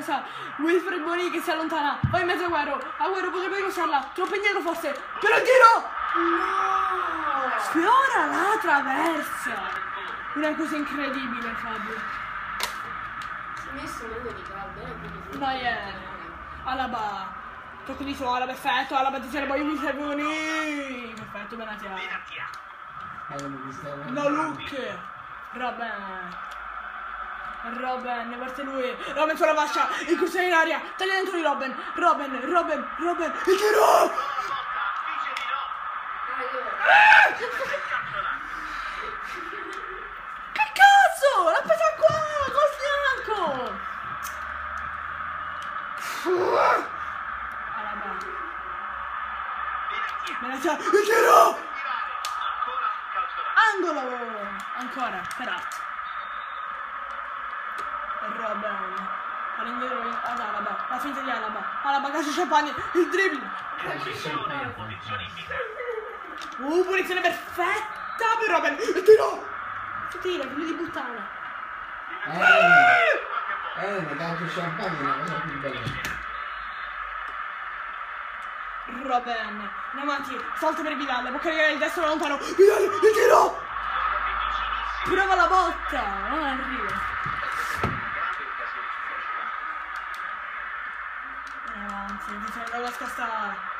cosa. Wilfred Boni che si allontana, va in mezzo a Agüero potrebbe crossarla, troppo indietro forse, però il tiro! No! Sfiora la traversa! Una cosa incredibile, Fabio. Si è messo l'uovo di caldo, Vai, Alaba, tocco di suola, perfetto, Alaba ti serve, poi mi serve Boni! Perfetto, Benatia. No, Luke! Robben, ne parte lui, Robben sulla fascia, incursione in aria, taglia dentro di Robben, il tiro! Che cazzo, l'ha presa qua, col fianco! Alaba, Benatia, il tiro! Angolo, ancora, però. Robben, all'indietro ad Alaba, la finta di Alaba calcio champagne, il dribbling. Punizione perfetta per Robben, il tiro! Che tiro, figlio di puttana. Ma calcio champagne è una cosa più bella. Robben, in avanti, salto per Vidal, può caricare il destro lontano, Vidal, il tiro! Prova la botta, non arriva. Avanti, difende la scastare.